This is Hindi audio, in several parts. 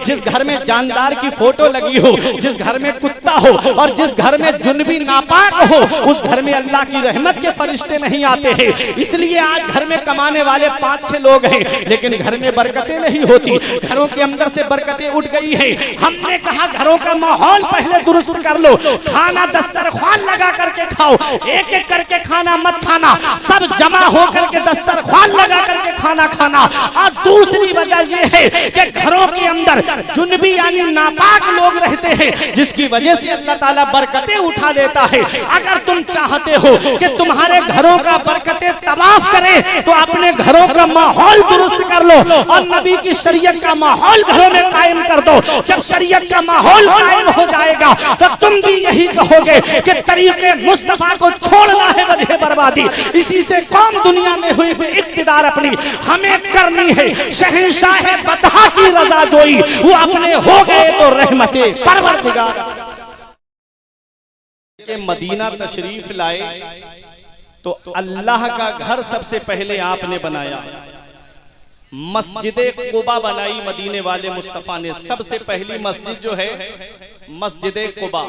जिस घर में जानदार की फोटो लगी हो, जिस घर में कुत्ता हो और जिस घर में जुनबी नापाक हो, उस घर में अल्लाह की रहमत के फरिश्ते नहीं आते हैं। इसलिए आज घर में कमाने वाले 5-6 लोग हैं, लेकिन घर में बरकतें नहीं होती, घरों के अंदर से बरकतें उठ गई है। हमने कहा घरों का माहौल पहले दुरुस्त कर लो, खाना दस्तरख्वान लगा करके खाओ, एक एक करके खाना मत खाना, सब जमा हो करके दस्तरख्वान लगा करके खाना खाना। और दूसरी वजह यह है कि घरों के अंदर जुनबी यानी नापाक लोग रहते हैं, जिसकी वजह से अल्लाह ताला बरकतें उठा देता है। अगर तुम चाहते हो कि तुम्हारे घरों का बरकतें तवाफ करें तो अपने घरों का माहौल दुरुस्त कर लो और नबी की शरीयत का माहौल घरों में कायम कर दो। जब शरीयत का माहौल कायम हो जाएगा तो तुम भी यही कहोगे कि तरीके मुस्तफा को छोड़ना है वजह बर्बादी। इसी से कौम दुनिया में हुई इक्तिदार अपनी हमें करनी है। शहंशाह बतहा की रजा जोई, वो अपने हो गए तो रहमते परवरदिगार के मदीना तशरीफ लाए तो अल्लाह का घर सबसे पहले आपने बनाया। मस्जिदे कुबा बनाई मदीने वाले मुस्तफा ने। सबसे पहली मस्जिद जो है मस्जिदे कुबा।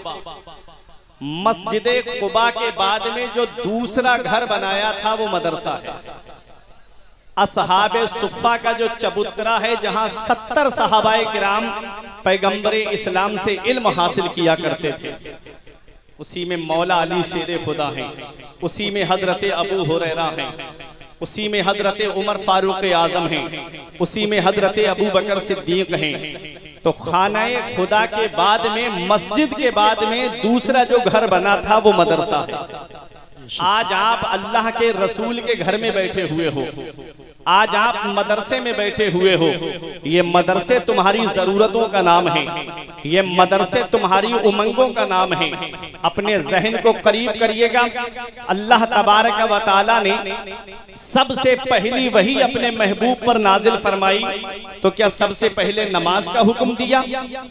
मस्जिदे कुबा के बाद में जो दूसरा घर बनाया था वो मदरसा है। असहाबे सुफ़ा का जो चबूतरा है, जहां 70 सहाबाए किराम पैगंबरे इस्लाम से इल्म हासिल किया करते थे, उसी में मौला अली शेर खुदा हैं, उसी में हजरत अबू हुरैरा हैं, उसी में हजरत उमर फारूक आजम हैं, उसी में हजरत अबू बकर सिद्दीक हैं। तो खानाए खुदा के बाद में, मस्जिद के बाद में दूसरा जो घर बना था वो मदरसा है। आज आप अल्लाह के रसूल के घर में बैठे हुए हो, आज आप मदरसे में बैठे हुए हो। ये मदरसे तुम्हारी जरूरतों का नाम है, ये मदरसे तुम्हारी उमंगों का नाम है। अपने जहन को करीब करिएगा। अल्लाह तबारक व तआला ने सबसे पहली वही अपने महबूब पर नाजिल फरमाई तो क्या सबसे पहले नमाज का हुक्म दिया?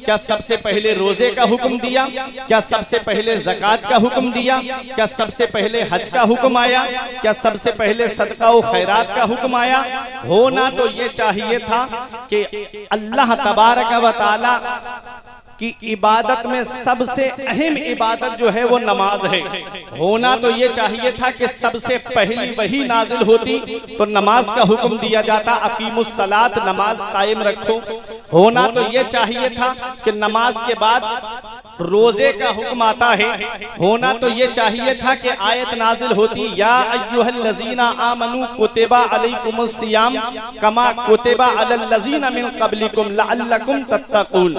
क्या सबसे पहले रोजे का हुक्म दिया? क्या सबसे पहले ज़कात का हुक्म दिया? क्या सबसे पहले हज का हुक्म आया? क्या सबसे पहले सदका व खैरात का हुक्म आया? होना तो ये चाहिए था कि अल्लाह तबारक व तआला की इबादत में सबसे अहम इबादत जो है वो नमाज है। होना तो ये चाहिए था कि सबसे पहली वही नाजिल होती तो नमाज का हुक्म दिया जाता, अकीमुस सलात, नमाज कायम रखो। होना तो ये चाहिए था कि नमाज के बाद रोजे का हुक्म आता है। होना तो ये चाहिए था कि आयत नाजिल होती, या अय्युहल्लज़ीना आमनू कुतिबा अलैकुमुस सियाम कमा कुतिबा अलल लज़ीना मिन क़ब्लिकुम लअल्लकुम तत्तक़ून।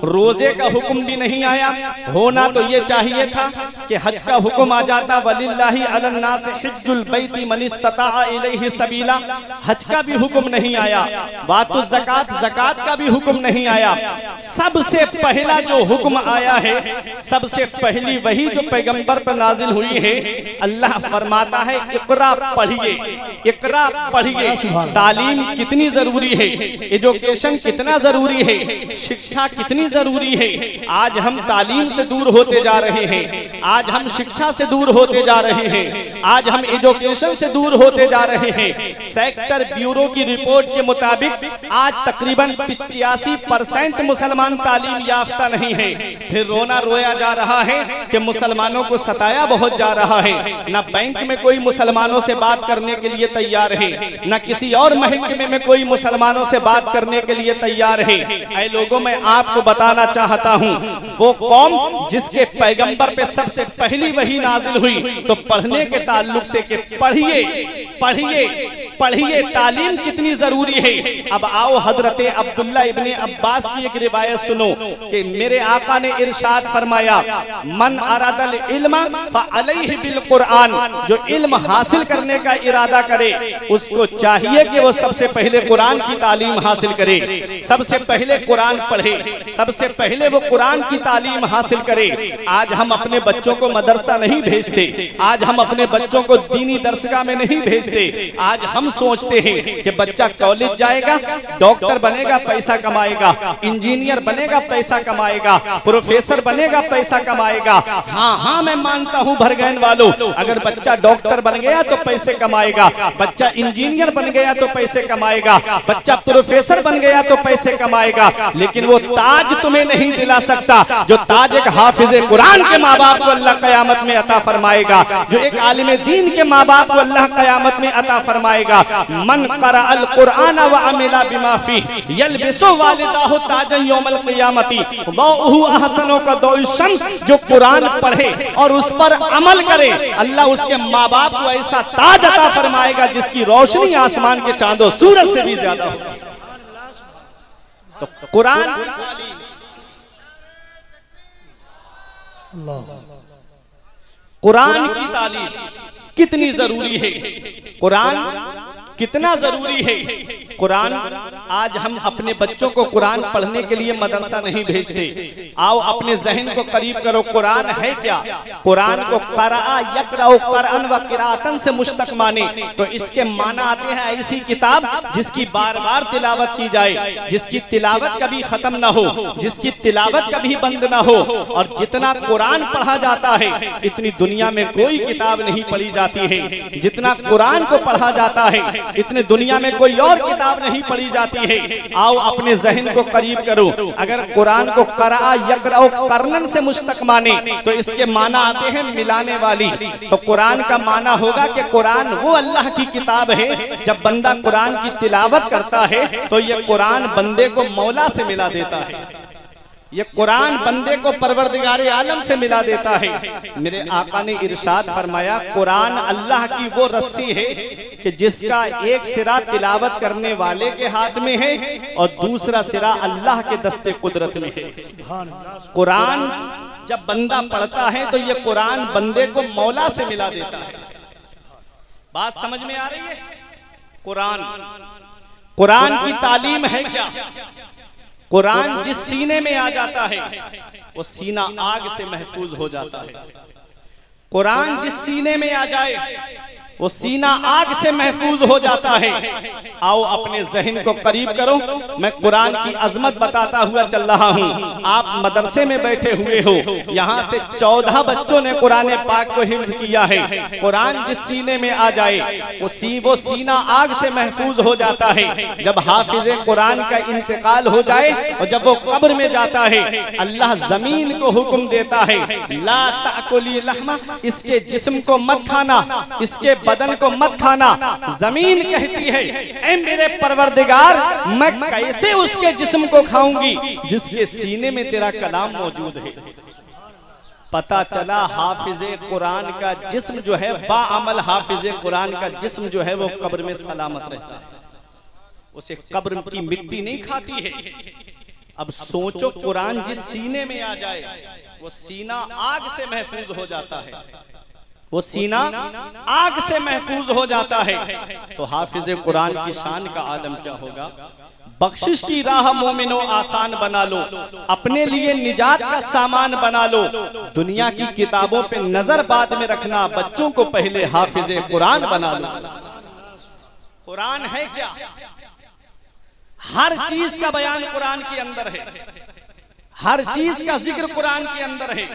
रोजे का हुक्म भी नहीं आया। होना तो ये चाहिए था कि हज का हुक्म आ जाता, वलिल्लाहि अलन नास हिज्जुल बैति मन इस्तताअ इलैहि सबीला। हज का भी हुक्म नहीं आया। वातुज़ ज़कात, ज़कात का भी हुक्म नहीं आया। सबसे पहला जो हुक्म आया है, सबसे पहली वही जो पैगंबर पर नाजिल हुई है। अल्लाह फरमाता है इक़रा पढ़िए, इक़रा पढ़िए। तालीम कितनी जरूरी है, एजुकेशन कितना जरूरी है, शिक्षा कितनी जरूरी है। आज हम तालीम से दूर होते जा रहे हैं, आज हम शिक्षा से दूर होते जा रहे हैं, आज हम एजुकेशन से दूर होते जा रहे हैं। सेक्टर ब्यूरो की रिपोर्ट के मुताबिक आज तकरीबन 85% मुसलमान तालीम याफ्ता नहीं है। फिर रोना रोया जा रहा है कि मुसलमानों को सताया बहुत जा रहा है। न बैंक में कोई मुसलमानों से बात करने के लिए तैयार है, न किसी और महकमे में कोई मुसलमानों से बात करने के लिए तैयार है। ऐ लोगों, मैं आपको बताना चाहता हूँ, वो कौम जिसके पैगंबर पे सबसे पहली वही नाजिल हुई तो पढ़ने के ताल्लुक से कि पढ़िए पढ़िए पढ़िए, तालीम कितनी जरूरी है। अब आओ हजरत अब्दुल्ला इब्ने अब्बास की एक रिवायत सुनो कि मेरे आका ने इरशाद फरमाया, मन अरादल इल्म फअलैहि बिल कुरान। जो इल्म हासिल करने का इरादा करे उसको चाहिए कि वो सबसे पहले कुरान की तालीम हासिल करे, सबसे पहले कुरान पढ़े, सबसे पहले वो कुरान की तालीम हासिल करे। आज हम अपने बच्चों को मदरसा नहीं भेजते, आज हम अपने बच्चों को दीनी दरसगाह में नहीं भेजते। आज हम सोचते हैं कि बच्चा कॉलेज जाएगा, डॉक्टर बनेगा, पैसा कमाएगा, इंजीनियर बनेगा, पैसा कमाएगा, प्रोफेसर प्रोफेसर बनेगा पैसा कमाएगा। हाँ हाँ मैं मानता हूँ भरगैन वालों, अगर बच्चा डॉक्टर बन गया तो पैसे कमाएगा, बच्चा इंजीनियर बन गया तो पैसे कमाएगा, बच्चा प्रोफेसर बन गया तो पैसे कमाएगा, लेकिन वो ताज तुम्हें नहीं दिला सकता जो ताज एक हाफिज कुरान के माँ बाप को अल्लाह कयामत में अता फरमाएगा, जो एक आलिम दीन के माँ बाप को अल्लाह कयामत में अता फरमाएगा। मन क़रअल कुरान व अमिला बिमा फीह यल्बिसु वालिदाहु ताजन यौमल क़ियामती वहुव अहसनु का दौइ शम्स, जो कुरान पढ़े और उस पर अमल करे अल्लाह उसके माँ बाप को ऐसा ताज अता फरमाएगा जिसकी रोशनी आसमान के चांदों सूरज से भी ज्यादा होगी। तो कुरान की तालीम कितनी जरूरी है, कुरान कितना जरूरी है। कुरान आज हम अपने बच्चों को कुरान पढ़ने के लिए मदरसा नहीं भेजते। आओ अपने जहन को करीब करो, कुरान है क्या? कुरान को क़रअ यक़रअु क़रअन व क़िराअतन से मुश्तक़ माने तो इसके माना आते हैं ऐसी किताब जिसकी बार बार तिलावत की जाए, जिसकी तिलावत कभी खत्म ना हो, जिसकी तिलावत कभी बंद ना हो। और जितना कुरान पढ़ा जाता है इतनी दुनिया में कोई किताब नहीं पढ़ी जाती है जितना कुरान को पढ़ा जाता है, इतने दुनिया में कोई और किताब नहीं पढ़ी जाती है। आओ अपने जहन को करीब करो, अगर कुरान को क़रअ यक़रअु क़रअन से मुश्तक़ माने तो इसके माना आते हैं मिलाने वाली। तो कुरान का माना होगा कि कुरान वो अल्लाह की किताब है, जब बंदा कुरान की तिलावत करता है तो ये कुरान बंदे को मौला से मिला देता है, ये कुरान बंदे को परवरदिगारे आलम से मिला देता है। मेरे आका ने इरशाद फरमाया कुरान अल्लाह की वो रस्सी है कि जिसका एक सिरा तिलावत करने वाले के हाथ में है और दूसरा सिरा अल्लाह के दस्ते कुदरत में है। कुरान जब बंदा पढ़ता है तो ये कुरान बंदे को मौला से मिला देता है। बात समझ में आ रही है? कुरान की तालीम है क्या? कुरान जिस सीने में आ जाता है वो सीना आग से महफूज हो जाता है। कुरान जिस सीने में आ जाए वो सीना आग से महफूज हो जाता है। आओ अपने जहन को करीब करो, मैं कुरान की अजमत बताता हुआ चल रहा हूँ। आप मदरसे में बैठे हुए हो, यहाँ से 14 बच्चों ने कुरान पाक को हिफ्ज किया है। कुरान जिस सीने में आ जाए वो सीना आग से महफूज हो जाता है। जब हाफिज कुरान का इंतकाल हो जाए और जब वो कब्र में जाता है अल्लाह जमीन को हुक्म देता है ला ताकुली लहमा, इसके जिस्म को मत खाना, इसके बदन को मत खाना। जमीन कहती है ऐ मेरे परवरदिगार मैं कैसे उसके जिस्म को खाऊंगी जिसके सीने में तेरा कलाम मौजूद है। पता चला हाफिज कुरान का जिस्म जो है, बाअमल हाफिज कुरान का जिस्म जो है वो कब्र में सलामत रहता है, उसे कब्र की मिट्टी नहीं खाती है। अब सोचो कुरान जिस सीने में आ जाए वो सीना आग से महफूज हो जाता है, वो सीना आग से महफूज हो जाता है। तो हाफिज कुरान की शान का आलम क्या होगा? बख्शिश की राह मोमिनो आसान बना लो, अपने लिए निजात का सामान बना लो। दुनिया की किताबों पे नजर बाद में रखना, बच्चों को पहले हाफिज कुरान बना लो। कुरान है क्या? हर चीज का बयान कुरान के अंदर है, हर चीज का जिक्र कुरान के अंदर है।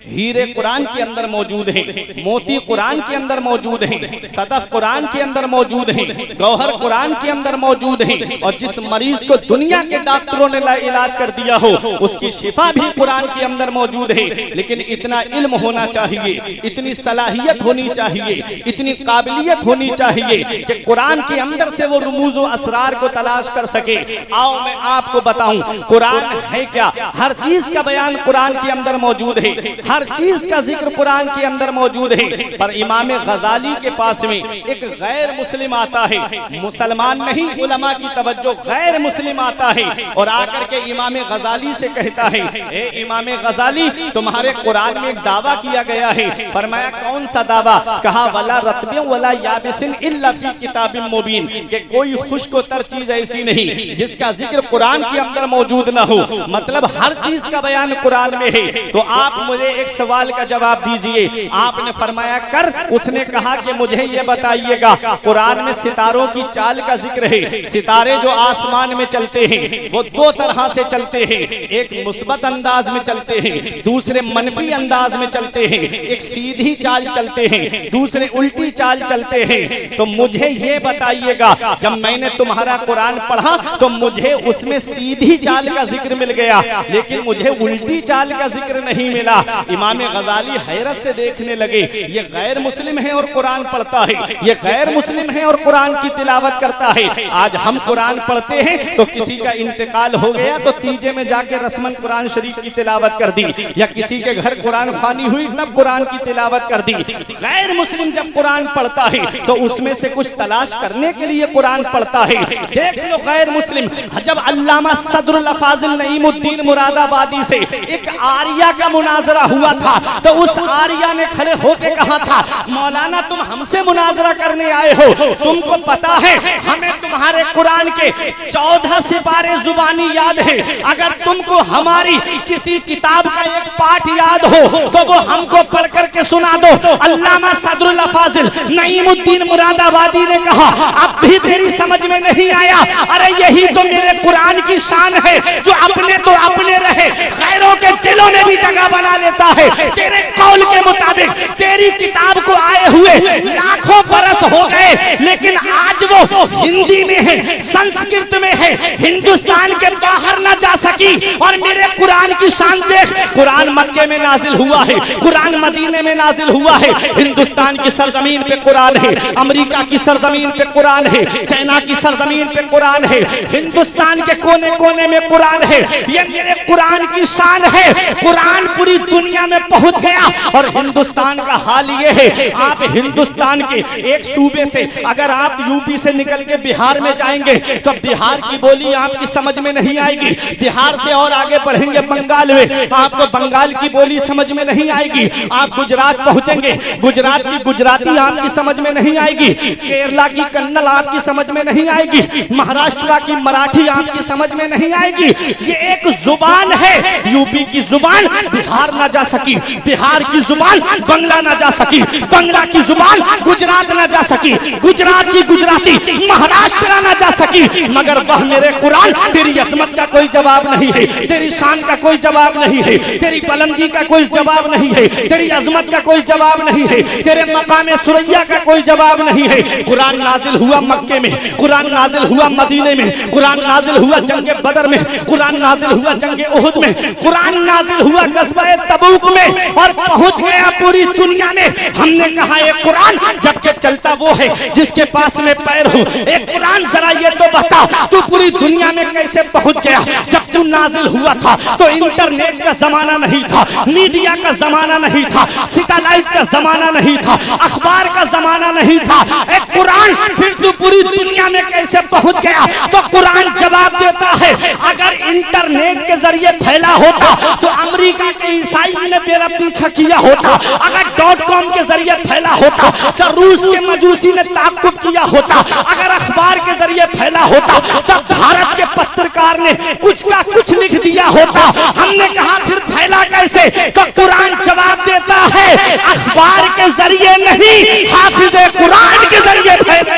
हीरे कुरान के अंदर मौजूद है, मोती कुरान के अंदर मौजूद है, सदफ कुरान के अंदर मौजूद है, गौहर कुरान के अंदर मौजूद है। और जिस मरीज को दुनिया के डॉक्टरों ने इलाज कर दिया हो उसकी शिफा भी कुरान के अंदर मौजूद है। लेकिन इतना इल्म होना चाहिए, इतनी सलाहियत होनी चाहिए, इतनी काबिलियत होनी चाहिए कि कुरान के अंदर से वो रुमूज व असरार को तलाश कर सके। आओ मैं आपको बताऊं कुरान है क्या। हर चीज का बयान कुरान के अंदर मौजूद है, हर चीज का जिक्र कुरान के अंदर मौजूद है। पर इमाम गजाली के पास में एक गैर मुस्लिम आता है, मुसलमान नहीं, उलमा की तवज्जो, गैर मुस्लिम आता है और आकर के इमाम गजाली से कहता है ए इमाम गजाली तुम्हारे कुरान में एक दावा किया गया है। फरमाया कौन सा दावा? कहा वला रत्बिन वला याबिसिन इल्ला फी किताबिन मुबीन, कि कोई खुश्क व तर चीज ऐसी नहीं जिसका जिक्र कुरान के अंदर मौजूद ना हो। मतलब हर चीज का बयान कुरान में है। तो आप मुझे एक सवाल का जवाब दीजिए। आपने फरमाया कर, उसने कहा कि मुझे ये बताइएगा, कुरान में सितारों की चाल का जिक्र है। सितारे जो आसमान में चलते हैं वो दो तरह से चलते हैं, एक मुस्बत अंदाज में चलते हैं, दूसरे मनफी अंदाज में चलते हैं। एक सीधी चाल चलते हैं, दूसरे उल्टी चाल चलते हैं। तो मुझे ये बताइएगा, जब मैंने तुम्हारा कुरान पढ़ा तो मुझे उसमें सीधी चाल का जिक्र मिल गया, लेकिन मुझे उल्टी चाल का जिक्र नहीं मिला। इमाम गजाली हैरत से देखने लगे, ये गैर मुस्लिम है और कुरान पढ़ता है, ये गैर मुस्लिम है और कुरान की तिलावत करता है। आज हम कुरान पढ़ते हैं तो किसी का इंतकाल हो गया तो तीजे में जाके रस्मन कुरान शरीफ की तिलावत कर दी, या किसी के घर कुरान खानी हुई तब कुरान की तिलावत कर दी। गैर मुस्लिम जब कुरान पढ़ता है तो उसमें से कुछ तलाश करने के लिए कुरान पढ़ता है। देख लो गैर मुस्लिम, जब अल्लामा सदरुल फाजिल नईमुद्दीन मुरादाबादी से एक आर्या का मुनाजरा हुआ था तो उस आर्या ने खड़े होकर कहा था, मौलाना तुम हमसे मुनाजरा करने आए हो, तुमको पता है हमें तुम्हारे कुरान के 14 सिपारे जुबानी याद है, अगर तुमको हमारी किसी किताब का एक पाठ याद हो तो वो हमको पढ़ करके सुना दो। अल्लामा सदरुल फाजिल नईमुद्दीन मुरादाबादी ने कहा, अब भी तेरी समझ में नहीं आया? अरे यही तो मेरे कुरान की शान है, जो अपने तो अपने रहे, गैरों के दिलों में भी जगह बना लेता है। तेरे कौल के मुताबिक तेरी किताब को आए हुए लाखों बरस हो गए, लेकिन आज वो हिंदी में है, संस्कृत में है, हिंदुस्तान के बाहर ना जा सकी। और मेरे कुरान की शान देख, कुरान मक्के में नाजिल हुआ है, कुरान मदीने में नाजिल हुआ है, हिंदुस्तान की सरजमीन पे कुरान है, अमेरिका की सरजमीन पे कुरान है, चाइना की सरजमीन पे कुरान है, हिंदुस्तान के कोने कोने में कुरान है। ये मेरे कुरान की शान है। कुरान पूरी दुनिया में पहुंच गया। और हिंदुस्तान का हाल ये है, आप हिंदुस्तान के एक सूबे से अगर आप यूपी से निकल के बिहार में जाएंगे तो बिहार की बोली आपकी समझ में नहीं आएगी। बिहार से और आगे बढ़ेंगे बंगाल में, आपको बंगाल की बोली समझ में नहीं आएगी। आप गुजरात पहुंचेंगे, गुजरात की गुजराती आपकी समझ में नहीं आएगी, केरला की कन्नड़ आपकी समझ में नहीं आएगी, महाराष्ट्र की मराठी आपकी समझ में नहीं आएगी। ये एक जुबान है, यूपी की जुबान बिहार ना जा सकी, बिहार की जुबान बंगला ना जा सकी, बंगला की जुबान गुजरात ना जा सकी, गुजरात की गुजराती महाराष्ट्र ना जा सकी, मगर वह मेरे कुरान तेरी अजमत का कोई जवाब नहीं है, तेरी शान का कोई जवाब नहीं है, तेरी बुलंदी का कोई जवाब नहीं है, तेरी अजमत का कोई जवाब नहीं है, तेरे मकाम सुरैया का कोई जवाब नहीं है। कुरान नाजिल हुआ मक्के में, कुरान नाजिल हुआ मदीने में, कुरान नाजिल हुआ जंगे बदर में, कुरान नाजिल हुआ जंगे उहुद में, कुरान नाजिल हुआ गज़वा तबूक में, और पहुंच गया पूरी दुनिया में। हमने कहा एक कुरान जबकि चलता वो है जिसके पास में पैर हो। एक कुरान जरा ये तो बता, तू पूरी दुनिया में कैसे पहुंच गया? जब तू नाजिल हुआ था तो इंटरनेट का जमाना नहीं था, मीडिया का जमाना नहीं था, सैटेलाइट का जमाना नहीं था, अखबार का जमाना नहीं था। एक कुरान फिर तू पूरी दुनिया में कैसे पहुंच गया? तो कुरान जवाब देता है, अगर इंटरनेट के जरिए फैला होता तो अमेरिका के ईसाई ने मेरा पीछा किया होता, अगर .com के जरिए फैला होता तो रूस के मजूसी ने ताक़ुब किया होता, अगर अखबार के जरिए फैला होता तब भारत के पत्रकार ने कुछ का कुछ लिख दिया होता। हमने कहा फिर फैला कैसे? तो कुरान जवाब देता है, अखबार के जरिए नहीं, हाफिज़े कुरान के जरिए फैला।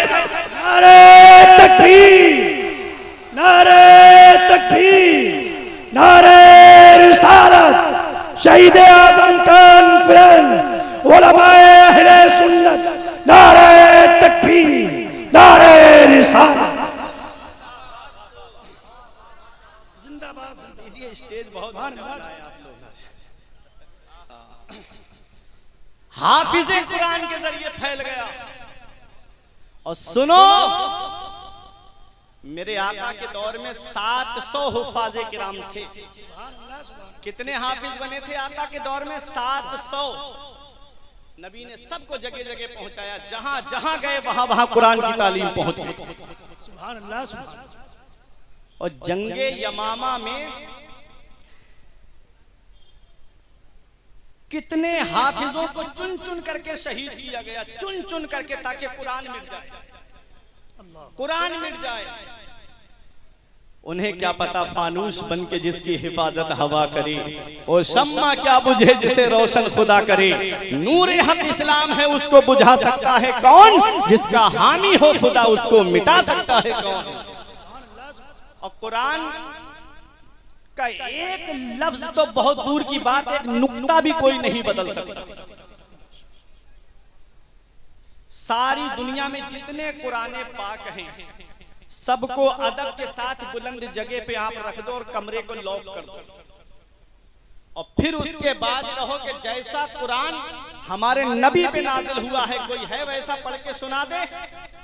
नारे तकबीर, नारे तकबीर, नारे रिसालत, शहीद आज़म कॉन्फ्रेंस, उलमाए अहले सुन्नत, नारे तकबीर, नारे रिसालत। जिंदाबाद। दीजिए, स्टेज बहुत हाफिज़े कुरान के जरिए फैल गया। और सुनो, मेरे आका के दौर में 700 हुफ़ाज़े किराम थे। कितने हाफिज बने थे आका के दौर में? 700। नबी ने सबको जगह जगह पहुंचाया, जहां जहां गए वहां वहां कुरान की तालीम पहुंच गई। सुभान अल्लाह, सुभान अल्लाह। और जंगे यमामा में कितने हाफिजों को चुन चुन करके शहीद किया गया, चुन चुन करके, ताकि कुरान मिट जाए, कुरान मिट जाए। उन्हें क्या पता फानूस बन के जिसकी हिफाजत हवा करे, और शम्मा क्या बुझे जिसे रोशन खुदा करे। नूर हक इस्लाम है उसको बुझा सकता है कौन, जिसका हामी हो खुदा उसको मिटा सकता है कौन। और कुरान का एक लफ्ज तो बहुत दूर की बात, एक नुक्ता भी कोई नहीं बदल सकता। सारी दुनिया में जितने कुराने पाक हैं सबको अदब के साथ बुलंद जगह पे आप रख दो और कमरे को लॉक कर दो, और फिर उसके बाद कहो कि जैसा कुरान हमारे नबी पे नाजिल हुआ है कोई है वैसा पढ़ के सुना दे,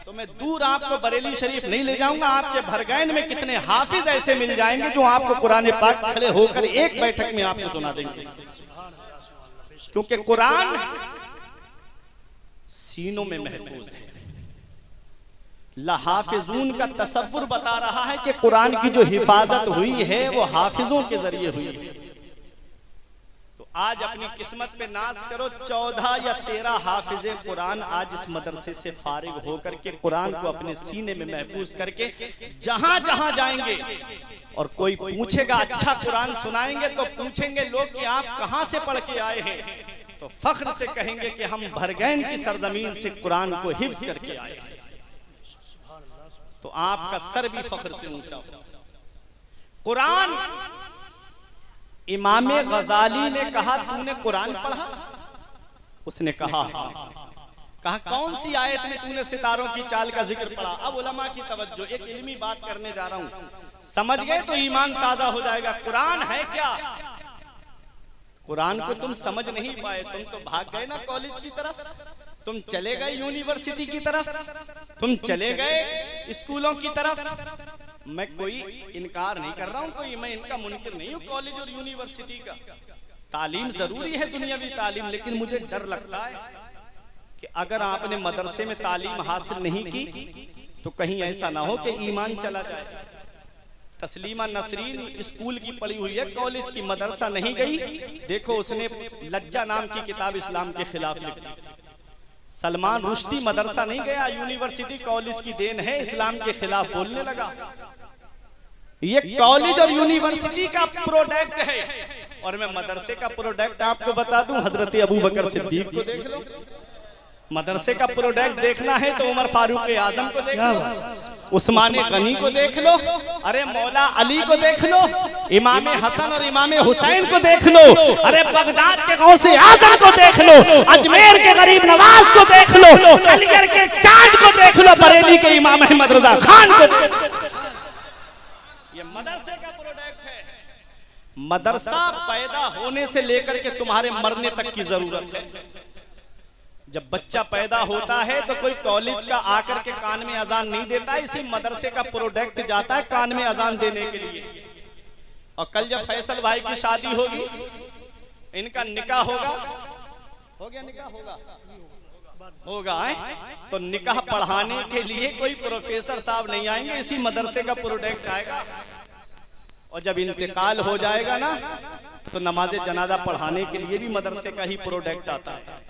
तो मैं दूर आपको बरेली शरीफ नहीं ले जाऊंगा। आपके भरगैन में कितने हाफिज ऐसे मिल जाएंगे जो आपको कुरान पाक खड़े होकर एक बैठक में आपको सुना देंगे, क्योंकि कुरान सीनों में महफूज है। हाफिजून का तसव्वुर बता रहा है कि कुरान की जो हिफाजत हुई है वो हाफिजों के जरिए हुई है। तो आज अपनी किस्मत पे नाज करो, 14 या 13 हाफिजे कुरान आज इस मदरसे से फारिग होकर के कुरान को अपने सीने में महफूज करके जहां जहां जाएंगे, और कोई पूछेगा अच्छा कुरान सुनाएंगे तो पूछेंगे लोग कि आप कहां से पढ़ के आए हैं, तो फख्र से कहेंगे कि हम भरगैन की सरजमीन से कुरान को हिफ्ज करके आए हैं। तो आपका सर भी फख्र से ऊंचा हो। कुरान, इमाम गजाली ने कहा तूने कुरान पढ़ा? उसने कहा कहा कौन सी आयत में तूने सितारों की चाल का जिक्र पढ़ा? अब उलमा की तवज्जो, एक इल्मी बात करने जा रहा हूं, समझ गए तो ईमान ताजा हो जाएगा। कुरान है क्या? कुरान को तुम समझ नहीं पाए, तुम तो भाग गए ना कॉलेज की तरफ, तुम चले गए यूनिवर्सिटी की तरफ, तुम चले गए स्कूलों की तरफ। मैं कोई इनकार नहीं कर रहा हूं, कोई मैं इनका मुनकिर नहीं हूं कॉलेज और यूनिवर्सिटी का। तालीम जरूरी है, दुनियावी तालीम, लेकिन मुझे डर लगता है कि अगर आपने मदरसे में तालीम हासिल नहीं की तो कहीं ऐसा ना हो कि ईमान चला जाए। तस्लीमा नसरीन स्कूल की पढ़ी हुई है, कॉलेज की, मदरसा नहीं गई। देखो उसने लज्जा नाम की किताब इस्लाम के खिलाफ लिख दी। सलमान रुश्दी मदरसा नहीं गया, यूनिवर्सिटी कॉलेज की देन है, इस्लाम के खिलाफ बोलने लगा। ये कॉलेज और यूनिवर्सिटी का प्रोडक्ट है, और मैं मदरसे का प्रोडक्ट आपको बता दूं, हजरत अबू बकर सिद्दीक को देख लो। मदरसे का प्रोडक्ट देखना है तो उमर फारूक आजम को देख लो, उस्मान गनी को देख लो, अरे मौला अली को देख लो, इमाम हसन और इमाम हुसैन को देख लो, अरे बगदाद के गौसे आजम को देख लो, अजमेर के गरीब नवाज को देख लो, अलीगढ़ के चांद को देख लो, बरेली के इमाम अहमद रजा खान को देख लो। ये मदरसे का प्रोडक्ट है। मदरसा पैदा होने से लेकर के तुम्हारे मरने तक की जरूरत है। जब बच्चा पैदा होता है तो कोई कॉलेज का आकर के कान में अजान नहीं देता, इसी मदरसे का प्रोडक्ट जाता है कान में अजान देने के लिए। और कल जब फैसल भाई की शादी होगी, इनका निकाह होगा, हो गया निकाह होगा तो निकाह पढ़ाने के लिए कोई प्रोफेसर साहब नहीं आएंगे, इसी मदरसे का प्रोडक्ट आएगा। और जब इंतकाल हो जाएगा ना तो नमाज जनाजा पढ़ाने के लिए भी मदरसे का ही प्रोडक्ट आता है।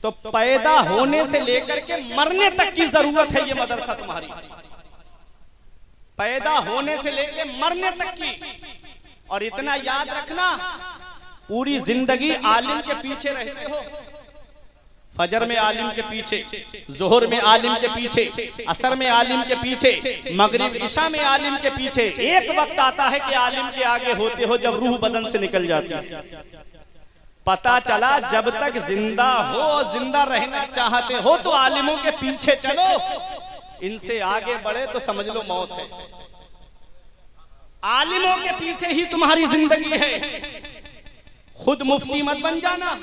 तो पैदा होने से लेकर के मरने तक की जरूरत है ये मदरसा तुम्हारी, पैदा होने से लेकर मरने तक की। और इतना याद रखना, पूरी जिंदगी आलिम के पीछे रहते हो, फजर में आलिम के पीछे, जोहर में आलिम के पीछे, असर में आलिम के पीछे, मगरिब इशा में आलिम के पीछे। एक वक्त आता है कि आलिम के आगे होते हो जब रूह बदन से निकल जाती है। पता चला जब तक जिंदा हो और जिंदा रहना चाहते हो तो आलिमों के पीछे चलो, इनसे आगे बढ़े तो समझ लो मौत है। आलिमों के पीछे ही तुम्हारी जिंदगी है। खुद मुफ्ती मत बन जाना।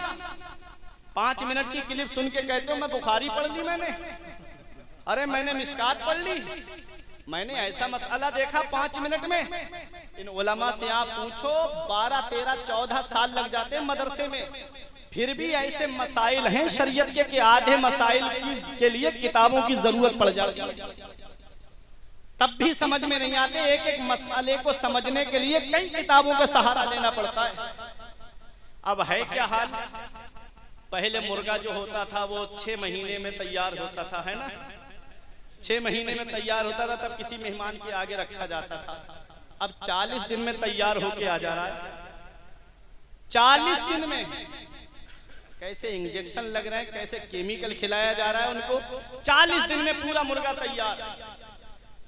5 मिनट की क्लिप सुन के कहते हो मैं बुखारी पढ़ ली, अरे मैंने मिशकात पढ़ ली, मैंने ऐसा मसला देखा 5 मिनट में। इन उलमा से आप पूछो 12, 13, 14 साल लग जाते हैं मदरसे में, फिर भी ऐसे मसाइल हैं शरीयत के कि आधे मसाइल के लिए किताबों की जरूरत पड़ जाती है, तब भी समझ में नहीं आते। एक एक मसले को समझने के लिए कई किताबों का सहारा लेना पड़ता है। अब है क्या हाल, पहले मुर्गा जो होता था वो 6 महीने में तैयार होता था, है ना, 6 महीने में तैयार होता था, तब किसी मेहमान के आगे रखा जाता था। अब 40 दिन में तैयार होके आ जा रहा है। 40 दिन में कैसे इंजेक्शन लग रहे हैं, कैसे केमिकल खिलाया जा रहा है उनको। 40 दिन में पूरा मुर्गा तैयार।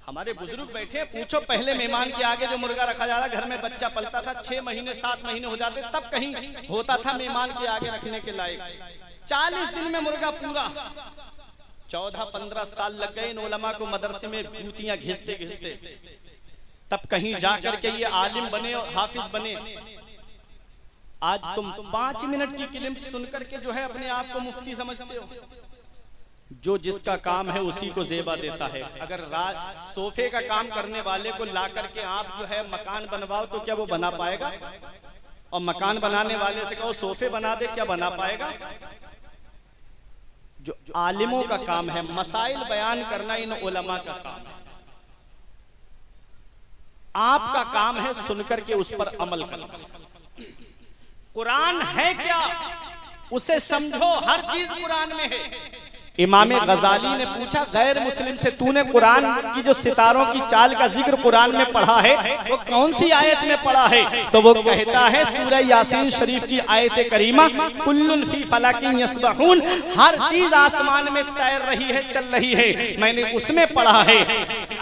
हमारे बुजुर्ग बैठे हैं, पूछो पहले मेहमान के आगे जो मुर्गा रखा जा रहा, घर में बच्चा पलता था, 6 महीने 7 महीने हो जाते तब कहीं होता था मेहमान के आगे रखने के लायक। 40 दिन में मुर्गा पूरा। 14-15 साल लग गए इन उलमा को मदरसे में जूतियां घिसते घिसते, तब कहीं जाकर के ये आलिम बने और हाफिज बने। आज तुम 5 मिनट की क्लिप सुनकर के जो है अपने आप को मुफ्ती समझते हो। जो जिसका काम है उसी को जेबा देता है। अगर सोफे का काम करने वाले को ला करके आप जो है मकान बनवाओ तो क्या वो बना पाएगा? और मकान बनाने वाले से कहो सोफे बना दे, क्या बना पाएगा? जो आलिमों का काम है मसाइल बयान करना, इन उलमा का काम है। आपका काम है सुनकर के उस पर अमल करना। कुरान है क्या उसे समझो, हर चीज कुरान में है। इमाम गजाली ने पूछा गैर मुस्लिम से, तूने कुरान की जो सितारों की चाल का जिक्र कुरान में पढ़ा है वो कौन सी आयत में पढ़ा है? तो वो कहता है सूरह यासीन शरीफ की आयत करीमा, कुल्लुन फी फलकिन यस्बहून, हर चीज आसमान में तैर रही है, चल रही है। मैंने उसमें पढ़ा है।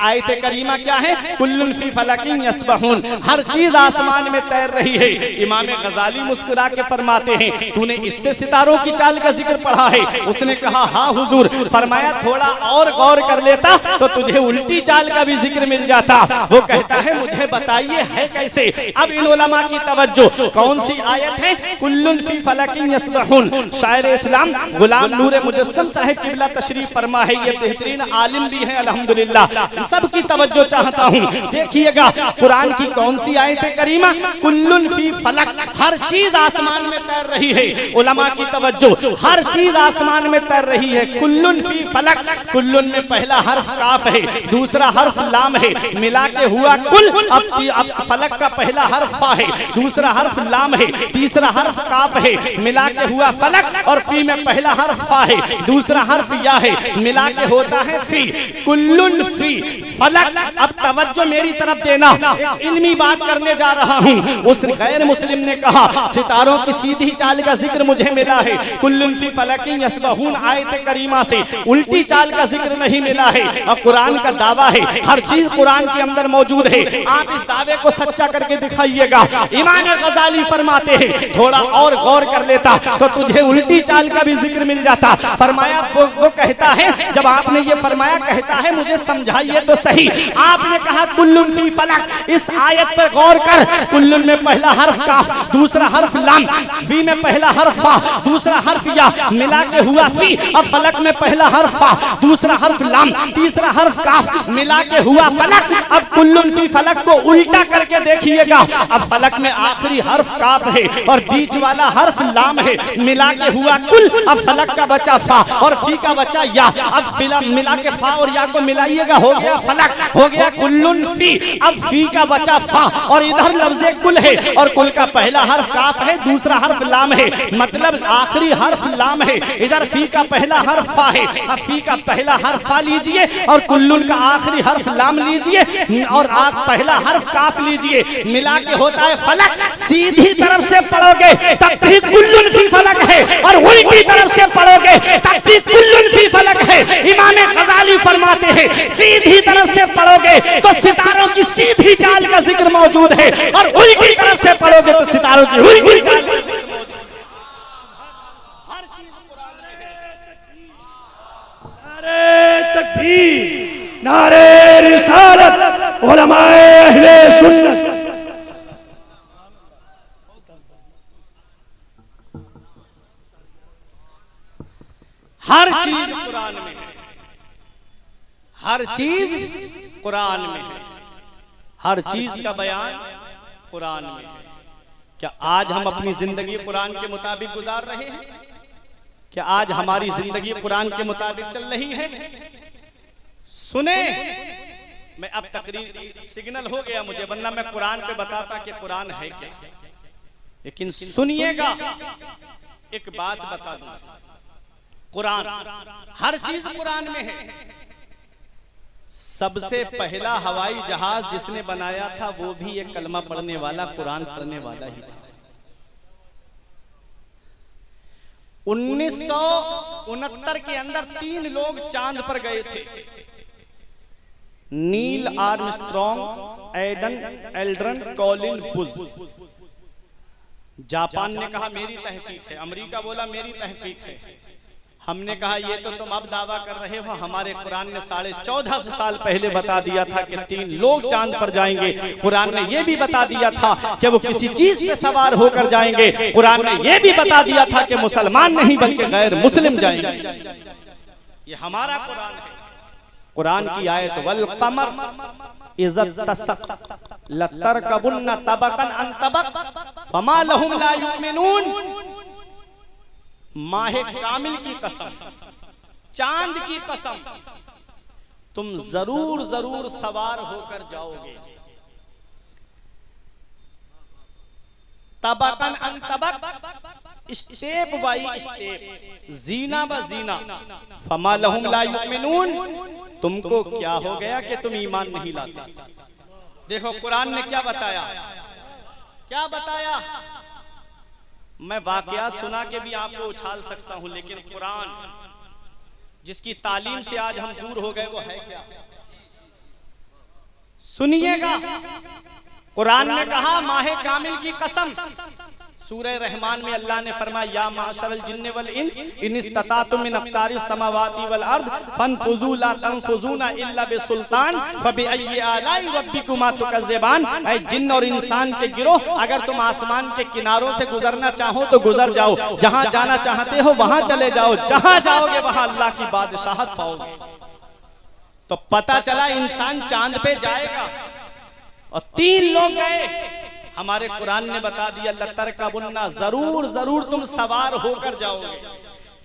आयत करीमा क्या है? कुल्लुन फी फलकिन यस्बहून, हर चीज आसमान में तैर रही है। इमाम गजाली मुस्कुरा के फरमाते हैं तूने इससे सितारों की चाल का जिक्र पढ़ा है? उसने कहा हाँ हुजूर। फरमाया थोड़ा और गौर कर लेता तो तुझे उल्टी चाल का भी जिक्र मिल जाता। वो कहता है मुझे बताइए है कैसे? अब इन उलमा की तवज्जो, कौन सी आयत है? कुल्लुन फी फलकिन यस्बहून। शायर इस्लाम गुलाम नूर मुजस्सम साहिब किबला तशरीफ फरमा है, ये बेहतरीन आलिम भी हैं अल्हम्दुलिल्लाह। सबकी तवज्जो चाहता हूँ, देखिएगा कुरान की कौन सी आयत करीमा? कुल्लुन फी फलक, हर चीज आसमान में तैर रही है। उलमा की तवज्जो, हर चीज आसमान में तैर रही है। कुल्लुन फी फलक, कुल्लुन में पहला हर्फ काफ है, दूसरा हर्फ लाम है, मिला के हुआ कुल। अब फलक का पहला हर्फ फा है, दूसरा हर्फ लाम है, तीसरा हर्फ काफ है, मिला के हुआ फलक। और फी में पहला हर्फ फा है, दूसरा हर्फ या है, मिला के होता है फी। कुल्लुन फी फलक। अब तवज्जो मेरी तरफ देना, एक इल्मी बात करने जा रहा हूँ। उस गैर मुस्लिम ने कहा सितारों की सीधी चाल का जिक्र मुझे मिला है, कुल्लुन फी फलकिन यस्बहून आयत करीमा से उल्टी चाल का जिक्र नहीं मिला है। और कुरान का दावा है हर चीज कुरान के अंदर मौजूद है। आप इस दावे को सच्चा करके दिखाइएगा। इमाम गजाली फरमाते हैं थोड़ा और गौर कर लेता तो तुझे उल्टी चाल का भी जिक्र मिल जाता। फरमाया वो कहता है, जब आपने ये फरमाया, कहता है मुझे समझाइए तो सही। आपने कहा कुल्लुन फी फलक, इस आयत पर गौर कर। कुल्लुन में पहला हर्फ काफ, दूसरा हर्फ लाम, फी में पहला हर्फ फा, दूसरा हर्फ या, मिला के हुआ फी। अब फलक में पहला हर्फ फा, दूसरा हर्फ लाम, तीसरा हर्फ काफ, मिला के हुआ फलक। अब कुल्लुन फी फलक को उल्टा करके देखिएगा। अब फलक में आखिरी हर्फ काफ है और बीच वाला हर्फ लाम है, मिला के हुआ कुल। अब फलक का बचा फा और फी का बचा या। अब फिला मिला के फा और या को मिलाइएगा, हो गया फलक, हो गया कुल्लुन फी। अब फी का बचा फा और इधर लफ्ज़े कुल है और कुल का पहला हर्फ काफ है, दूसरा हर्फ लाम है, मतलब आखिरी हर्फ लाम है। इधर फी का पहला हर्फ फा है। अब फी का पहला हर्फ फा लीजिए और कुल्लुन का आखिरी हर्फ लाम लीजिए और आप पहला हर्फ काफ लीजिए, मिला के होता है फलक। सीधी तरफ से पढ़ोगे तब भी कुल्लुन फी फलक है और उल्टी तरफ से पढ़ोगे तब भी कुल्लुन फी फलक है। इमाम गजाली फरमाते हैं सीधी तरफ से पढ़ोगे तो सितारों की सीधी चाल का जिक्र मौजूद है और उल्टी तरफ से पढ़ोगे तो सितारों की उल्टी चाल का जिक्र मौजूद है। नारे तकबीर, नारे रिसालत, उलमाए अहले सुन्नत। हर चीज कुरान में है, हर चीज कुरान में है, हर चीज का बयान कुरान में है। क्या आज हम अपनी जिंदगी कुरान के मुताबिक गुजार रहे हैं? क्या आज हमारी जिंदगी कुरान के मुताबिक चल रही है? सुने, मैं अब तकरीर सिग्नल हो गया मुझे, वरना मैं कुरान पे बताता कि कुरान है क्या। लेकिन सुनिएगा, एक बात बता दूं, कुरान हर चीज कुरान में है। सबसे पहला हवाई जहाज जिसने बनाया था वो भी एक कलमा पढ़ने वाला, कुरान पढ़ने वाला ही था। 1969 के अंदर 3 लोग चांद पर गए थे, Neil Armstrong, Edwin Aldrin, Colin Bush. Japan ने कहा मेरी तहकीक है, अमेरिका बोला मेरी तहकीक है। हमने कहा ये तो तुम अब दावा कर रहे हो, हमारे कुरान ने 1450 साल पहले बता दिया था कि 3 लोग चांद पर जाएंगे। कुरान ने ये भी बता दिया था कि वो किसी चीज पे सवार होकर जाएंगे। कुरान ने ये भी बता दिया था कि मुसलमान नहीं बल्कि गैर मुस्लिम जाएंगे। ये हमारा कुरान है। कुरान की आयत वल कमर इज़्ज़त तसक लतरकबुन्न तबकन अन तबक फमा लहुम ला युमिनून। माहे कामिल की कसम, चांद की कसम, तुम जरूर जरूर सवार होकर जाओगे। तबकन अन तबक, स्टेप बाई स्टेप, जीना ब जीना। फमा लहुम ला युमिनून, तुमको क्या हो गया कि तुम ईमान नहीं लाते। देखो कुरान ने क्या बताया, क्या बताया। मैं वाकया सुना के भी आपको उछाल सकता हूं, लेकिन कुरान जिसकी तालीम से आज हम दूर हो गए वो है क्या। सुनिएगा, कुरान ने कहा माहे कामिल की कसम। सूरह रहमान में अल्लाह ने फरमाया या माशरल जिन्न वल इंस इन इस्ततातुम मिन अक़तारिस समावाति वल अर्द फनफुजू ला तनफुजूना इल्ला बिसुल्तान फबिअय्यि आलाई रब्बिकुमा तुकज़्ज़िबान। ऐ जिन्न और इंसान के गिरोह, अगर तुम आसमान के किनारों से गुजरना चाहो तो गुजर जाओ, जहां जाना चाहते हो वहां चले जाओ, जहां जाओगे वहां अल्लाह की बादशाहत पाओगे। तो पता चला इंसान चांद पे जाएगा और 3 लोग गए। हमारे कुरान ने बता दिया लतरकबुन्ना, जरूर जरूर तुम सवार होकर जाओगे।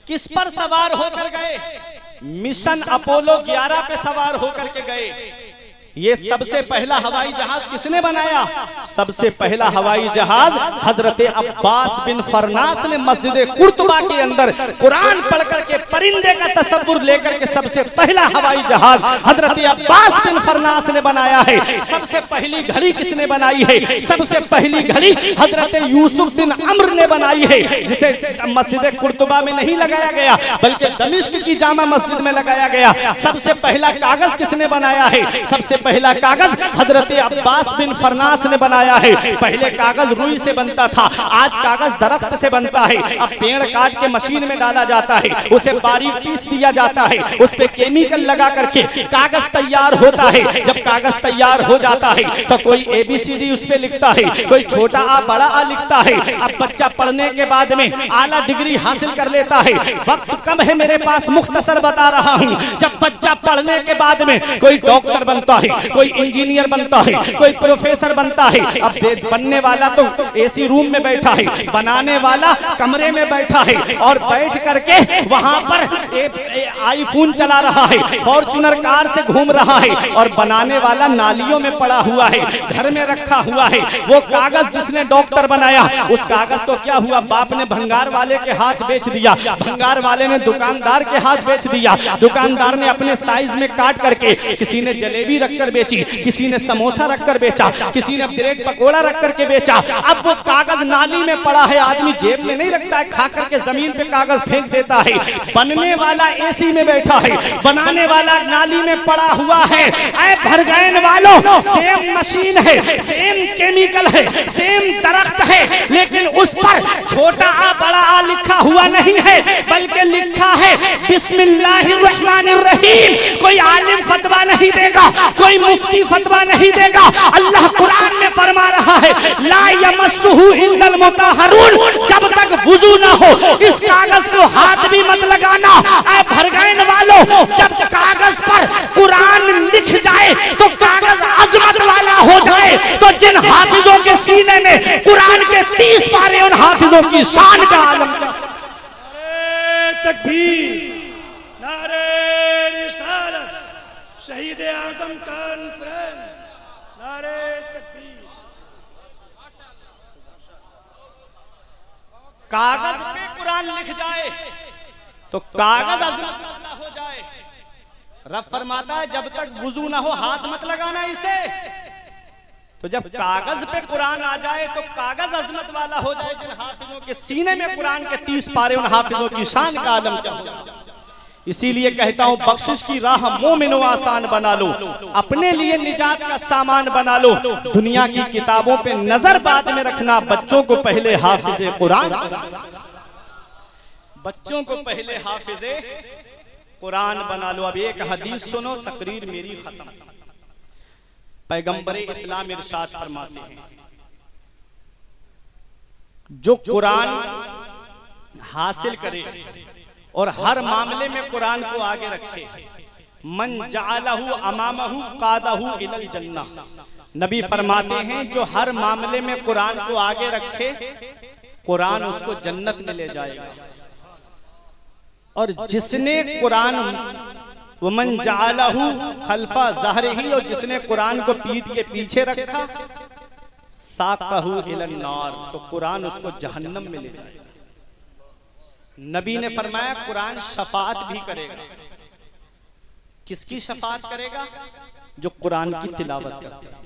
किस पर सवार होकर गए? मिशन अपोलो 11 पे सवार होकर के गए। ये सबसे पहला हवाई जहाज किसने बनाया? सबसे पहला हवाई जहाज हजरत अब्बास बिन फरनास ने मस्जिद कुर्तुबा के अंदर कुरान पढ़कर के परिंदे का तसव्वुर लेकर के सबसे पहला हवाई जहाज हजरत अब्बास बिन फरनास ने बनाया है। सबसे पहली घड़ी किसने बनाई है? सबसे पहली घड़ी हजरत यूसुफ बिन अम्र ने बनाई है, जिसे मस्जिद कुर्तुबा में नहीं लगाया गया बल्कि दमिश्क की जामा मस्जिद में लगाया गया। सबसे पहला कागज किसने बनाया है? सबसे पहला कागज हजरत अब्बास बिन फरनास ने बनाया है। पहले कागज रुई से बनता था, आज कागज दरख्त से बनता है। अब पेड़ काट के मशीन में डाला जाता है, उसे बारीक पीस दिया जाता है, उस पे केमिकल लगा करके कागज तैयार होता है। जब कागज तैयार हो जाता है तो कोई ABCD उस पे लिखता है, कोई छोटा आ बड़ा आ लिखता है। अब बच्चा पढ़ने के बाद में आला डिग्री हासिल कर लेता है। वक्त कम है मेरे पास, मुख्तसर बता रहा हूँ। जब बच्चा पढ़ने के बाद में कोई डॉक्टर बनता है, कोई इंजीनियर बनता है, कोई प्रोफेसर बनता है। अब बनने वाला तो AC रूम में बैठा है, बनाने वाला कमरे में बैठा है और बैठ करके वहां पर आईफोन चला रहा है, फॉर्च्यूनर कार से घूम रहा है, और बनाने वाला नालियों में पड़ा हुआ है, घर में रखा हुआ है। वो कागज जिसने डॉक्टर बनाया, उस कागज को क्या हुआ? बाप ने भंगार वाले के हाथ बेच दिया, भंगार वाले ने दुकानदार के हाथ बेच दिया, दुकानदार ने अपने साइज में काट करके, किसी ने जलेबी रखकर बेची, किसी ने समोसा रखकर बेचा, किसी ने ब्रेड पकोड़ा रख करके बेचा। अब वो कागज नाली में पड़ा है, आदमी जेब में नहीं रखता है, खा करके जमीन पे कागज फेंक देता है। बनने वाला AC में बैठा है, बनाने वाला नाली में पड़ा हुआ है। ऐ भरगैन वालों, सेम मशीन है, सेम केमिकल है, सेम दरख्त है, लेकिन उस पर छोटा आ बड़ा आ लिखा हुआ नहीं है, बल्कि लिखा है बिस्मिल्लाहिर्रहमानिर्रहीम। कोई आलिम फतवा नहीं देगा, कोई मुफ्ती फतवा नहीं देगा। अल्लाह कुरान में फरमा रहा है ला यमस्सुहु इल्लल मुतहहरून। जब तक वुजू ना हो इस कागज को हाथ भी मत लगाना। ऐ भरगैन वालों, जब कागज पर कुरान लिख जाए तो कागज अजमत वाला हो जाए। तो जिन हाफिजों के सीने में कुरान के 30 पारे, उन हाफिजों की शान का आलम। तकबीर, नारे रिसालत, शहीद आजम कॉन्फ्रेंस, नारे तकबीर। कागज पे कुरान लिख जाए तो कागज अजमत वाला हो जाए। रब फरमाता है जब तक वुजू ना हो हाथ मत लगाना इसे। तो जब कागज पे कुरान आ जाए तो कागज अजमत वाला हो जाए, जिन हाफिजों के सीने में कुरान के 30 पारे, उन हाफिजों की शान का आलम क्या हो। इसीलिए कहता हूं बख्शिश की राह मोमिनो आसान बना लो, अपने लिए निजात का सामान बना लो। दुनिया की किताबों पे नजर बाद में रखना, बच्चों को पहले हाफिजे कुरान, बच्चों को पहले हाफिजे कुरान बना लो। अब एक हदीस सुनो, तकरीर मेरी खत्म। पैगंबरे इस्लाम इरशाद फरमाते हैं जो कुरान हासिल करे और हर मामले में कुरान को आगे रखे, मन जअलहु अमामहु कादहु इलल जन्नह। नबी फरमाते हैं जो हर मामले में कुरान को आगे रखे, कुरान उसको जन्नत में ले जाएगा। और जिसने कुरान वमन जअलहु खल्फा ज़हरिही, और जिसने कुरान को पीठ के पीछे रखा, साक़हु इलन नार, तो कुरान उसको जहन्नम में ले जाएगा। नबी ने फरमाया कुरान शफाअत भी करेगा। किसकी शफाअत करेगा? जो कुरान की तिलावत करते हैं,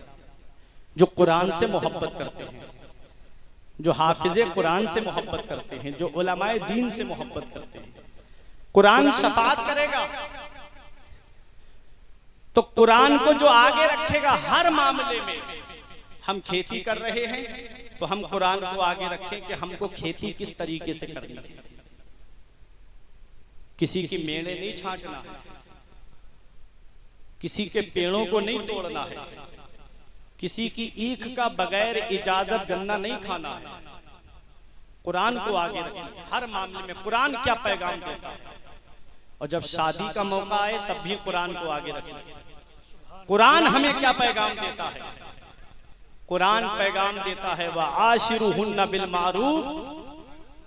जो कुरान से मोहब्बत करते हैं, जो हाफिजे कुरान से मोहब्बत करते हैं, जो उलमाए दीन से मोहब्बत करते हैं, कुरान शफाअत करेगा। तो कुरान को जो आगे रखेगा हर मामले में, हम खेती कर रहे हैं तो हम कुरान को आगे रखें कि हमको खेती किस तरीके से करनी है। किसी की मेड़े नहीं छांटना है, किसी के पेड़ों को नहीं तोड़ना है, किसी की ईख का बगैर इजाजत गन्ना नहीं खाना है। कुरान को आगे रखें हर मामले में। कुरान क्या पैगाम देता है, और जब शादी का मौका आए तब भी कुरान को आगे रखें। कुरान हमें क्या पैगाम देता है? कुरान पैगाम देता है व आशिरुहुन्ना बिल मारूफ,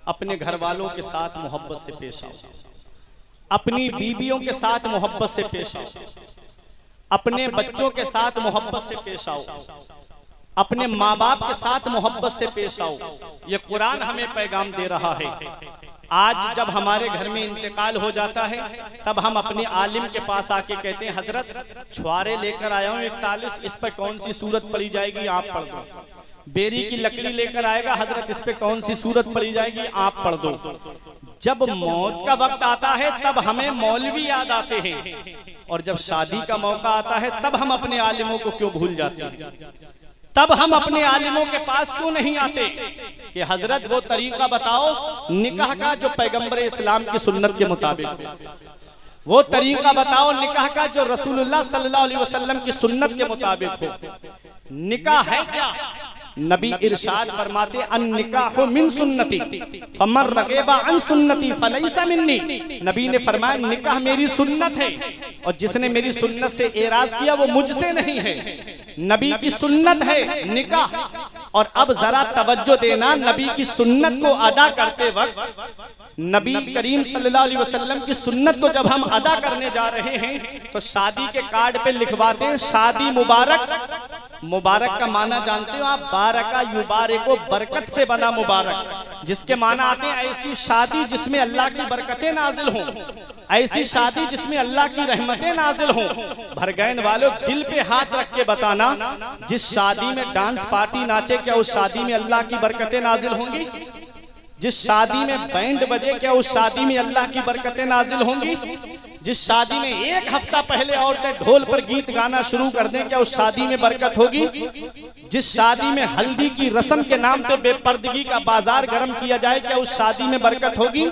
अपने घर वालों के साथ मोहब्बत से पेश आओ, अपनी बीवियों के साथ मोहब्बत से पेश आओ, अपने बच्चों के साथ मोहब्बत से पेश आओ, अपने माँ बाप के साथ मोहब्बत से पेश आओ। ये कुरान हमें पैगाम दे रहा है। आज जब हमारे घर में इंतकाल हो जाता है तब हम अपने आलिम के पास आके कहते हैं हजरत छुआरे लेकर आया हूँ 41, इस पर कौन सी सूरत पढ़ी जाएगी आप पढ़ दो। बेरी की लकड़ी लेकर आएगा हजरत, इस पे कौन सी सूरत पढ़ी जाएगी आप पढ़ दो। जब मौत का वक्त आता है तब हमें मौलवी याद आते हैं, और जब शादी का मौका आता है तब हम अपने आलिमों को क्यों भूल जाते हैं? तब हम अपने आलिमों के पास क्यों नहीं आते कि हजरत वो तरीका बताओ निकाह का जो पैगंबर इस्लाम की सुन्नत के मुताबिक हो, वो तरीका बताओ निकाह का जो रसूलुल्लाह सल्लल्लाहु अलैहि वसल्लम की सुन्नत के मुताबिक हो। निकाह है क्या? नबी इरशाद फरमाते अन निकाहु मिन सुन्नती फमन रगेबा अन सुन्नती फलैसा मिन्नी। नबी ने फरमाया निकाह मेरी सुन्नत है, और जिसने मेरी सुन्नत से एराज किया वो मुझसे नहीं है। नबी की सुन्नत है निकाह। और अब जरा तवज्जो देना, नबी की सुन्नत को अदा करते वक्त, नबी करीम सल्लल्लाहु अलैहि वसल्लम की सुन्नत को जब हम अदा करने जा रहे हैं तो शादी के कार्ड पे लिखवाते हैं शादी मुबारक। मुबारक का माना जानते हो आप? बारका युबारिको, बरकत से बना मुबारक, जिसके माना आते हैं ऐसी शादी जिसमें अल्लाह की बरकतें नाजिल हों, ऐसी शादी जिसमें अल्लाह की रहमतें नाजिल हों। भरगैन वालों दिल पे हाथ रख के बताना, जिस शादी में डांस पार्टी नाचे क्या उस शादी में अल्लाह की बरकतें नाजिल होंगी? जिस शादी में बैंड बजे क्या उस शादी में अल्लाह की बरकतें नाजिल होंगी? जिस शादी में एक हफ्ता पहले औरतें ढोल पर गीत गाना शुरू कर दें क्या उस शादी में बरकत होगी? जिस शादी में हल्दी की रस्म के नाम पे बेपर्दगी का बाजार गर्म किया जाए क्या उस शादी में बरकत होगी?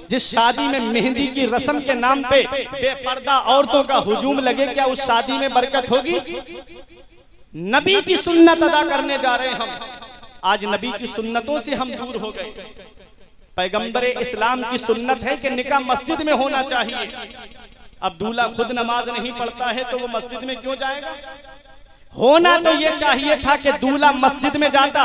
जिस शादी में मेहंदी की रस्म के नाम पे बेपर्दा औरतों का हुजूम लगे क्या उस शादी में बरकत होगी? नबी की सुन्नत अदा करने जा रहे हैं हम, आज नबी की सुन्नतों से हम दूर हो गए। पैगंबर इस्लाम की सुन्नत है कि निकाह मस्जिद में होना चाहिए। अब दूल्हा खुद नमाज नहीं पढ़ता है तो वो मस्जिद में क्यों जाएगा? होना तो ये चाहिए था कि दूल्हा मस्जिद में जाता,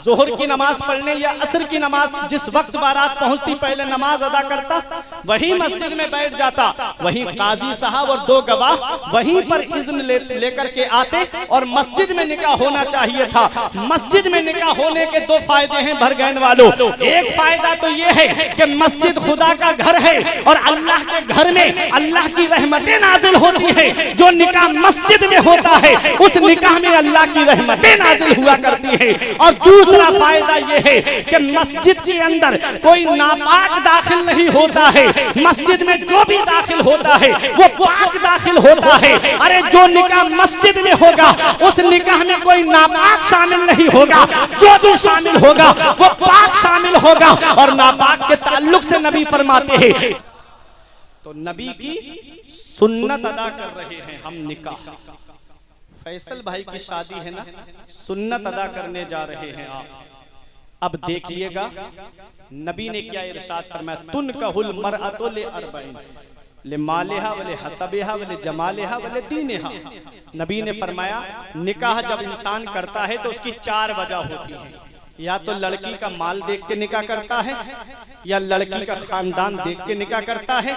जोहर की नमाज पढ़ने या असर की नमाज, जिस वक्त बारात पहुंचती पहले नमाज अदा करता, वहीं मस्जिद में बैठ जाता, वहीं काजी साहब और 2 गवाह वहीं पर इज़्न लेकर के आते और मस्जिद में निकाह होना चाहिए था। मस्जिद में निकाह होने के 2 फायदे हैं भरगैन वालों। एक फायदा तो ये है कि मस्जिद खुदा का घर है और अल्लाह के घर में अल्लाह की रहमतें नाजिल होती है। जो निकाह मस्जिद में होता है उस निकाह में अल्लाह की रहमतें नाजिल हुआ करती है। और दूसरा फायदा यह है कि मस्जिद के अंदर कोई नापाक दाखिल नहीं होता है। मस्जिद में जो भी दाखिल होता है वो पाक दाखिल होता है। अरे जो निकाह मस्जिद में होगा उस निकाह में कोई नापाक शामिल नहीं होगा, जो भी शामिल होगा वो पाक शामिल होगा। और नापाक के ताल्लुक से नबी फरमाते हैं, तो नबी की सुन्नत अदा कर रहे हैं हम निकाह। फैसल भाई की शादी है ना, सुन्नत अदा करने जा रहे हैं आप। अब देखिएगा नबी ने क्या इरशाद फरमाया, तुनकहुल मरअतु ले अर्बईन ले मालिहा वले हसबिहा वले जमालिहा वले दीनिहा। नबी ने फरमाया निकाह जब इंसान करता है तो उसकी 4 वजह होती है। या तो लड़की का माल देख के निकाह करता है, या लड़की का खानदान देख के निकाह करता है,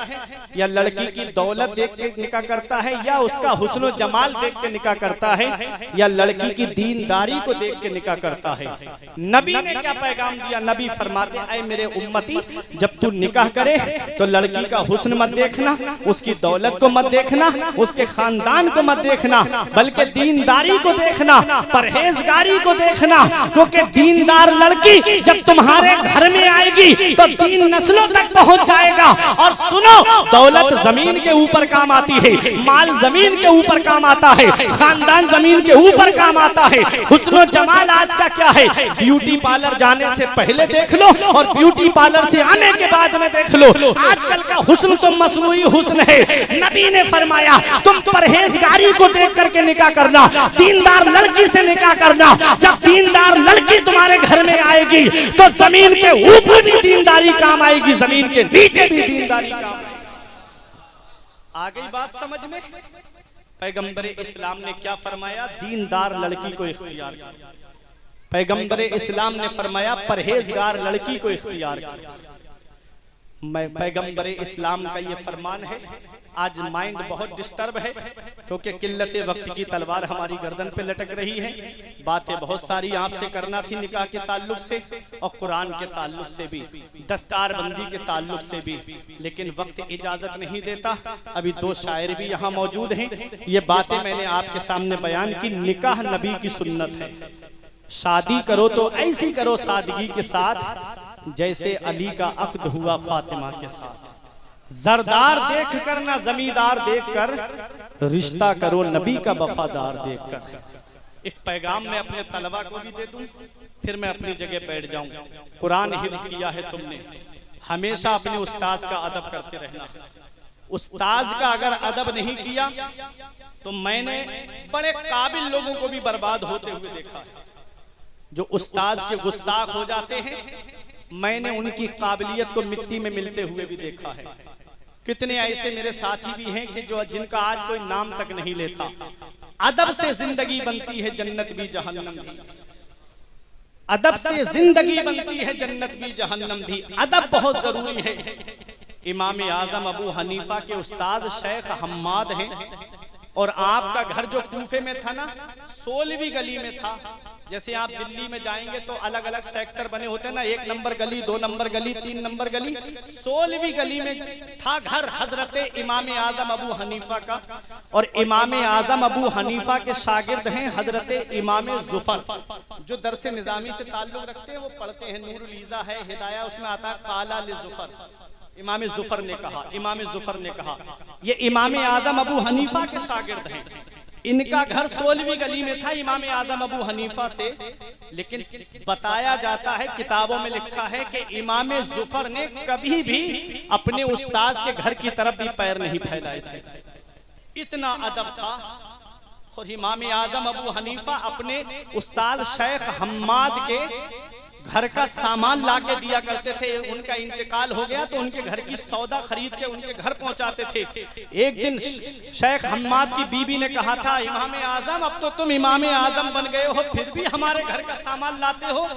या लड़की की दौलत देख के निकाह करता है, या उसका हुस्न जमाल देख के निकाह करता है, या लड़की की दीनदारी को देख के निकाह करता है। नबी ने क्या पैगाम दिया? नबी फरमाते, ऐ मेरे उम्मती, जब तू निकाह करे तो लड़की का हुस्न मत देखना, उसकी दौलत को मत देखना, उसके खानदान को मत देखना, बल्कि दीनदारी को देखना, परहेजगारी को देखना। क्योंकि दीनदार लड़की जब तुम्हारे घर में आएगी तो 3 नस्लों तक पहुंच जाएगा। और सुनो, दौलत जमीन के ऊपर काम आती है, माल जमीन के ऊपर काम आता है, खानदान जमीन के ऊपर काम आता है। हुस्न जमाल आज का क्या है? ब्यूटी पार्लर जाने से पहले देख लो और ब्यूटी पार्लर से आने के बाद में देख लो। आजकल का हुस्न तो मसनूई हुस्न है। नबी ने फरमाया तुम परहेजगारी को देख करके निकाह करना, दीनदार लड़की से निकाह करना। जब दीनदार लड़की तुम्हारे घर में आएगी तो जमीन के ऊपर भी दीनदारी काम आएगी, जमीन के नीचे भी दीनदारी काम आएगी। आ गई बात समझ में? पैगंबर इस्लाम ने क्या फरमाया? दीनदार लड़की को इख्तियार किया। पैगंबर इस्लाम ने फरमाया परहेजगार लड़की को इख्तियार किया। पैगंबर इस्लाम का ये फरमान है। आज माइंड बहुत डिस्टर्ब है क्योंकि किल्लते वक्त की तलवार हमारी गर्दन पे लटक रही है। बातें बहुत सारी आपसे करना थी निकाह के ताल्लुक से और कुरान के ताल्लुक से भी, दस्तारबंदी के ताल्लुक से भी, लेकिन वक्त इजाजत नहीं देता। अभी 2 शायर भी यहाँ मौजूद हैं। ये बातें मैंने आपके सामने बयान की। निकाह नबी की सुन्नत है। शादी करो तो ऐसी करो सादगी के साथ जैसे अली का अक्द हुआ फातिमा के साथ। जरदार देख कर ना जमींदार देख कर, रिश्ता करो नबी का वफादार देख कर। एक पैगाम मैं अपने तलबा को भी दे दूं, फिर मैं अपनी जगह बैठ जाऊं। कुरान हिफ्ज किया है तुमने, हमेशा अपने उस्ताद का अदब करते रहना। उस्ताद का अगर अदब नहीं किया तो मैंने बड़े काबिल लोगों को भी बर्बाद होते हुए देखा है। जो उस्ताद के गुस्ताख हो जाते हैं, मैंने उनकी काबिलियत को मिट्टी में मिलते हुए भी देखा है। कितने ऐसे मेरे साथी भी हैं कि जो जिनका आज कोई नाम तक नहीं लेता। अदब से जिंदगी बनती है, जन्नत भी जहन्नम भी। अदब से जिंदगी बनती है, जन्नत भी जहन्नम भी। अदब बहुत जरूरी है। इमाम आजम अबू हनीफा के उस्ताद शेख हम्माद हैं और आपका घर जो कूफे में था ना, 16वीं गली में था। जैसे आप दिल्ली में जाएंगे तो अलग अलग सेक्टर बने होते हैं ना, 1 नंबर गली, 2 नंबर गली, 3 नंबर गली। 16वीं गली में था घर हजरत इमाम आजम अबू हनीफा का। और इमाम आजम अबू हनीफा के शागिर्द हैं हजरत इमाम जुफर, जो दरसे निजामी से ताल्लुक रखते हैं। वो पढ़ते हैं, नूरुल ईज़ा है, हिदाया, उसमें आता है काला ले जुफर। इमाम जुफर ने कहा, इमाम जुफर ने कहा, ये इमाम आजम अबू हनीफा के शागिर्द हैं। इनका घर 16वीं गली में था इमाम आजम अबू हनीफा से। लेकिन बताया जाता है, किताबों में लिखा है कि इमाम जुफर ने कभी भी अपने उस्ताद के घर की तरफ भी पैर नहीं फैलाए थे। इतना अदब था। और इमाम आजम अबू हनीफा अपने उस्ताद शेख हम्माद के घर का सामान ला के दिया करते थे। उनका इंतकाल हो गया तो उनके घर की सौदा खरीद के उनके घर पहुंचाते थे। एक दिन शेख हम्माद की बीबी ने कहा था, इमाम आजम अब तो तुम इमाम आजम बन गए हो, फिर भी हमारे घर का सामान लाते हो।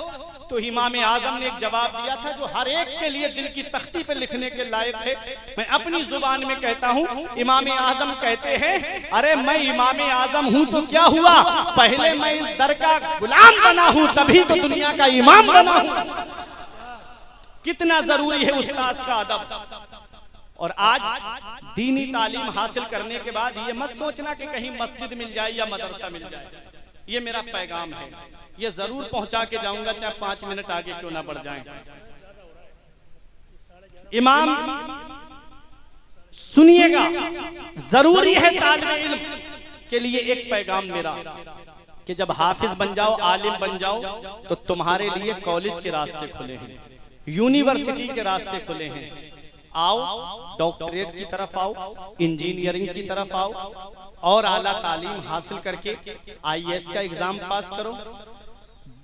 तो इमाम आजम ने एक जवाब दिया था जो हर एक के लिए दिल की तख्ती पे लिखने के लायक है। मैं अपनी जुबान में कहता हूँ, इमाम आजम कहते हैं, अरे मैं इमाम आजम हूँ तो क्या हुआ, पहले मैं इस दर का गुलाम बना हूँ तभी तो दुनिया का इमाम बना हूँ। कितना जरूरी है उस्ताद का अदब। और आज दीनी तालीम हासिल करने के बाद ये मत सोचना कि कहीं मस्जिद मिल जाए या मदरसा मिल जाए। ये मेरा पैगाम है, ये जरूर पहुंचा के जाऊंगा, चाहे 5 मिनट आगे क्यों ना बढ़ जाएं। इमाम सुनिएगा, जरूरी है तालिब इल्म के लिए एक पैगाम मेरा कि जब हाफिज बन जाओ, आलिम बन जाओ, तो तुम्हारे लिए कॉलेज के रास्ते खुले हैं, यूनिवर्सिटी के रास्ते खुले हैं। आओ, डॉक्टरेट की तरफ आओ, इंजीनियरिंग की तरफ आओ और आला तालीम हासिल करके IAS का एग्जाम पास करो।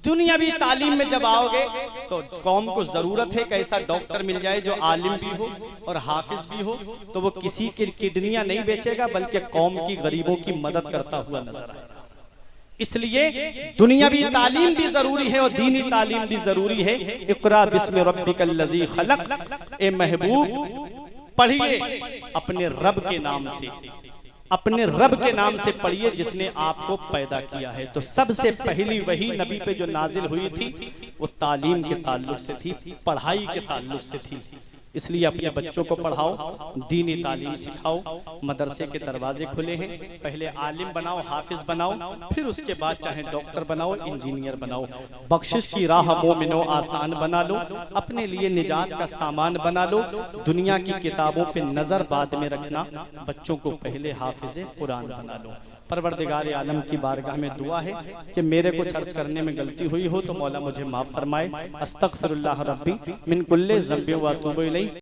दुनियावी तालीम में जब आओगे तो कौम को जरूरत है कि ऐसा डॉक्टर मिल जाए जो आलिम भी हो और हाफिज भी हो, तो वो किसी की किडनियां नहीं बेचेगा बल्कि कौम की गरीबों की मदद करता हुआ नजर आएगा। इसलिए दुनियावी तालीम भी जरूरी है और दीनी तालीम भी जरूरी है। इक़रा बिस्मि रब्बिकल लज़ी खलक़, ए महबूब पढ़िए अपने रब के नाम से, अपने रब के नाम से पढ़िए जिसने आपको पैदा किया है। तो सबसे पहली वही नबी पे जो नाजिल हुई थी वो तालीम के ताल्लुक से थी, पढ़ाई के ताल्लुक से थी। इसलिए अपने बच्चों को पढ़ाओ, दीनी तालीम सिखाओ। मदरसे के दरवाजे खुले हैं, पहले आलिम बनाओ, हाफिज बनाओ, फिर उसके बाद चाहे डॉक्टर बनाओ, इंजीनियर बनाओ। बख्शिश की राह मोमिनो आसान बना लो, अपने लिए निजात का सामान बना लो। दुनिया की किताबों पे नजर बाद में रखना, बच्चों को पहले हाफिज कुरान बना लो। परवरदिगार आलम की बारगाह में दुआ है कि मेरे को अर्ज करने में गलती हुई हो तो मौला मुझे माफ फरमाए। अस्तगफिरुल्लाह रब्बी मिन कुल्ले ज़ंबि व अतूबु इलैह।